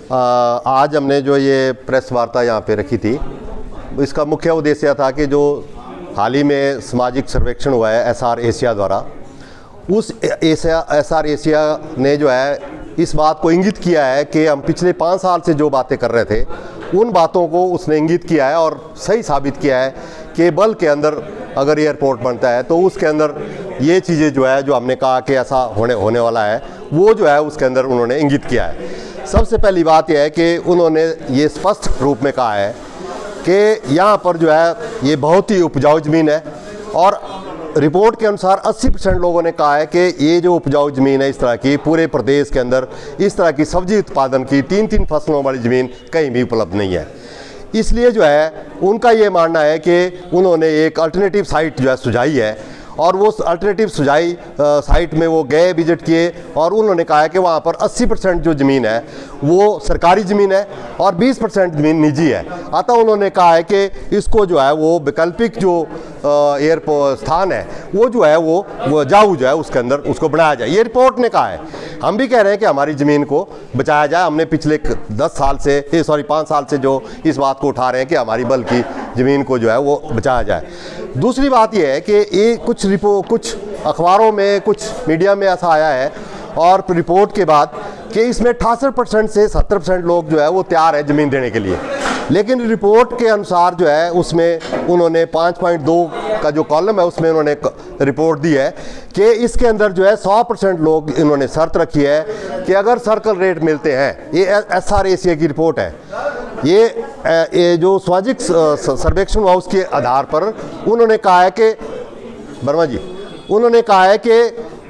आज हमने जो ये प्रेस वार्ता यहाँ पे रखी थी, इसका मुख्य उद्देश्य था कि जो हाल ही में सामाजिक सर्वेक्षण हुआ है एसआर एशिया द्वारा, उस एसआर एशिया ने जो है इस बात को इंगित किया है कि हम पिछले 5 साल से जो बातें कर रहे थे उन बातों को उसने इंगित किया है और सही साबित किया है कि बल के अंदर अगर एयरपोर्ट बनता है तो उसके अंदर ये चीज़ें जो है जो हमने कहा कि ऐसा होने वाला है वो जो है उसके अंदर उन्होंने इंगित किया है। सबसे पहली बात यह है कि उन्होंने ये स्पष्ट रूप में कहा है कि यहाँ पर जो है ये बहुत ही उपजाऊ ज़मीन है और रिपोर्ट के अनुसार 80% लोगों ने कहा है कि ये जो उपजाऊ ज़मीन है इस तरह की पूरे प्रदेश के अंदर इस तरह की सब्जी उत्पादन की 3-3 फसलों वाली ज़मीन कहीं भी उपलब्ध नहीं है। इसलिए जो है उनका ये मानना है कि उन्होंने एक अल्टरनेटिव साइट जो है सुझाई है और वो अल्टरनेटिव सुझाई साइट में वो गए विजिट किए और उन्होंने कहा है कि वहाँ पर 80% जो ज़मीन है वो सरकारी ज़मीन है और 20% ज़मीन निजी है। अतः उन्होंने कहा है कि इसको जो है वो वैकल्पिक जो एयरपोर्ट स्थान है वो जो है वो जाऊ जो है उसके अंदर उसको बनाया जाए। ये रिपोर्ट ने कहा है, हम भी कह रहे हैं कि हमारी ज़मीन को बचाया जाए। हमने पिछले 5 साल से जो इस बात को उठा रहे हैं कि हमारी बल की ज़मीन को जो है वो बचाया जाए। दूसरी बात यह है कि ये कुछ अखबारों में कुछ मीडिया में ऐसा आया है और रिपोर्ट के बाद कि इसमें 68% से 70% लोग जो है वो तैयार है ज़मीन देने के लिए, लेकिन रिपोर्ट के अनुसार जो है उसमें उन्होंने 5.2 का जो कॉलम है उसमें उन्होंने रिपोर्ट दी है कि इसके अंदर जो है 100% लोग इन्होंने शर्त रखी है कि अगर सर्कल रेट मिलते हैं। ये एसआर एशिया की रिपोर्ट है, ये जो सामाजिक सर्वेक्षण हुआ उसके आधार पर उन्होंने कहा है कि वर्मा जी उन्होंने कहा है कि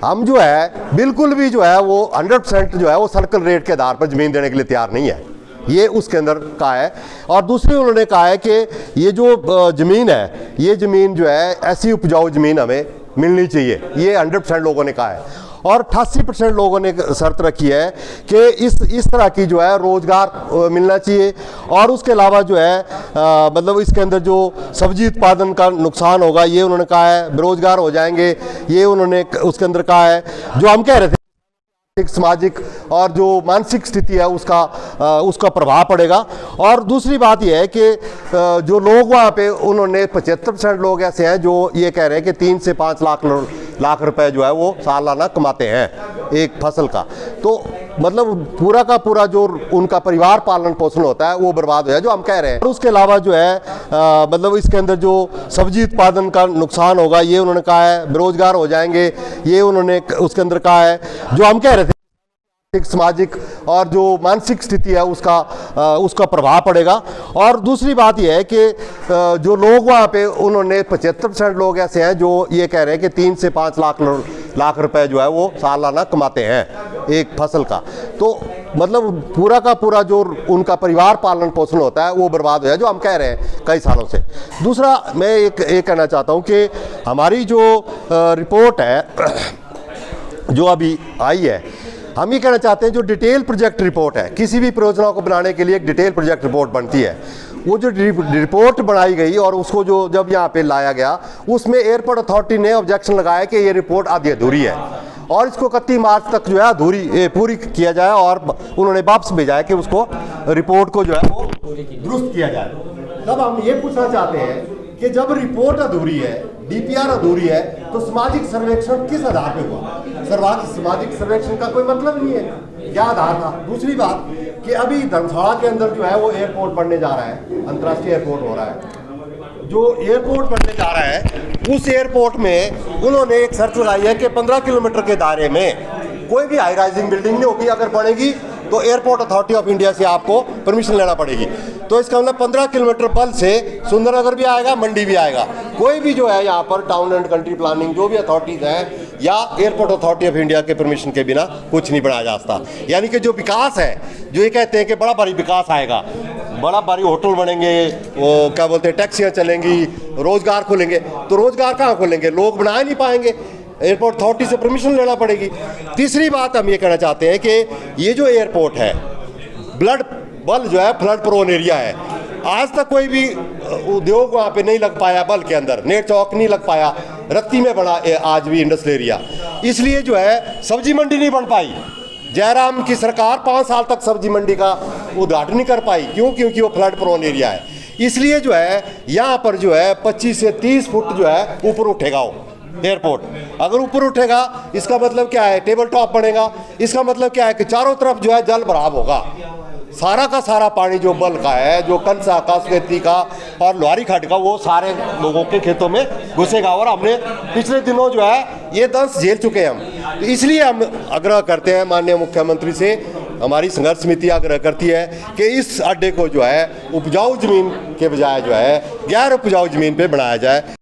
हम जो है बिल्कुल भी जो है वो 100% जो है वो सर्कल रेट के आधार पर ज़मीन देने के लिए तैयार नहीं है, ये उसके अंदर कहा है। और दूसरी उन्होंने कहा है कि ये जो ज़मीन है ये ज़मीन जो है ऐसी उपजाऊ ज़मीन हमें मिलनी चाहिए, ये 100% लोगों ने कहा है। और 88% लोगों ने शर्त रखी है कि इस तरह की जो है रोज़गार मिलना चाहिए और उसके अलावा जो है मतलब इसके अंदर जो सब्जी उत्पादन का नुकसान होगा ये उन्होंने कहा है, बेरोजगार हो जाएंगे ये उन्होंने उसके अंदर कहा है। जो हम कह रहे थे सामाजिक और जो मानसिक स्थिति है उसका प्रभाव पड़ेगा। और दूसरी बात यह है कि जो लोग वहाँ पे उन्होंने 75% लोग ऐसे हैं जो ये कह रहे हैं कि 3 से 5 लाख रुपए जो है वो सालाना कमाते हैं एक फसल का, तो मतलब पूरा का पूरा जो उनका परिवार पालन पोषण होता है वो बर्बाद हो जाए, जो हम कह रहे हैं। और उसके अलावा जो है मतलब इसके अंदर जो सब्जी उत्पादन का नुकसान होगा ये उन्होंने कहा है, बेरोजगार हो जाएंगे ये उन्होंने उसके अंदर कहा है। जो हम कह रहे थे सामाजिक और जो मानसिक स्थिति है उसका प्रभाव पड़ेगा। और दूसरी बात यह है कि जो लोग वहाँ पे उन्होंने 75% लोग ऐसे हैं जो ये कह रहे हैं कि 3 से 5 लाख रुपए जो है वो सालाना कमाते हैं एक फसल का, तो मतलब पूरा का पूरा जो उनका परिवार पालन पोषण होता है वो बर्बाद हो जाए, जो हम कह रहे हैं कई सालों से। दूसरा मैं एक कहना चाहता हूँ कि हमारी जो रिपोर्ट है जो अभी आई है, हम ये कहना चाहते हैं जो डिटेल प्रोजेक्ट रिपोर्ट है, किसी भी परियोजना को बनाने के लिए एक डिटेल प्रोजेक्ट रिपोर्ट बनती है, वो जो रिपोर्ट बनाई गई और उसको जो जब यहाँ पे लाया गया उसमें एयरपोर्ट अथॉरिटी ने ऑब्जेक्शन लगाया कि ये रिपोर्ट आधी अधूरी है और इसको 31 मार्च तक जो है पूरी किया जाए और उन्होंने वापस भेजा है कि उसको रिपोर्ट को जो है वो दुरुस्त किया जाए। तब हम ये पूछना चाहते हैं कि जब रिपोर्ट अधूरी है, डीपीआर अधूरी है, तो सामाजिक सर्वेक्षण किस आधार पे हुआ? सामाजिक सर्वेक्षण का कोई मतलब नहीं है, क्या आधार था? दूसरी बात कि अभी धर्मशाला के अंदर जो है वो एयरपोर्ट बनने जा रहा है, अंतर्राष्ट्रीय एयरपोर्ट हो रहा है। जो एयरपोर्ट बनने जा रहा है उस एयरपोर्ट में उन्होंने एक शर्त लगाई है कि 15 किलोमीटर के दायरे में कोई भी हाई राइजिंग बिल्डिंग नहीं होगी, अगर बनेगी तो एयरपोर्ट अथॉरिटी ऑफ इंडिया से आपको परमिशन लेना पड़ेगी। तो इसका मतलब 15 किलोमीटर बल से सुंदरनगर भी आएगा, मंडी भी आएगा, कोई भी जो है यहाँ पर टाउन एंड कंट्री प्लानिंग जो भी अथॉरिटीज़ हैं या एयरपोर्ट अथॉरिटी ऑफ इंडिया के परमिशन के बिना कुछ नहीं बनाया जा सकता। यानी कि जो विकास है, जो ये कहते हैं कि बड़ा भारी विकास आएगा, बड़ा भारी होटल बनेंगे, वो क्या बोलते हैं टैक्सियाँ चलेंगी, रोज़गार खुलेंगे, तो रोज़गार कहाँ खुलेंगे? लोग बना नहीं पाएंगे, एयरपोर्ट अथॉरिटी से परमिशन लेना पड़ेगी। तीसरी बात हम ये कहना चाहते हैं कि ये जो एयरपोर्ट है बल जो है फ्लड प्रोन एरिया है, आज तक कोई भी उद्योग वहाँ पे नहीं लग पाया, बल के अंदर नेट चौक नहीं लग पाया, रत्ती में बना आज भी इंडस्ट्रियल एरिया, इसलिए जो है सब्जी मंडी नहीं बन पाई। जयराम की सरकार 5 साल तक सब्जी मंडी का उद्घाटन नहीं कर पाई। क्यों? क्योंकि वो फ्लड प्रोन एरिया है। इसलिए जो है यहाँ पर जो है 25 से 30 फुट जो है ऊपर उठेगा वो एयरपोर्ट। अगर ऊपर उठेगा इसका मतलब क्या है? टेबल टॉप बनेगा। इसका मतलब क्या है कि चारों तरफ जो है जल भराव होगा। सारा का सारा पानी जो बल का है, जो कंसा का, स्वेती का और लोहारी खड्ड का, वो सारे लोगों के खेतों में घुसेगा। और हमने पिछले दिनों जो है ये दंश झेल चुके हैं हम। तो इसलिए हम आग्रह करते हैं माननीय मुख्यमंत्री से, हमारी संघर्ष समिति आग्रह करती है कि इस अड्डे को जो है उपजाऊ जमीन के बजाय जो है गैर उपजाऊ जमीन पे बनाया जाए।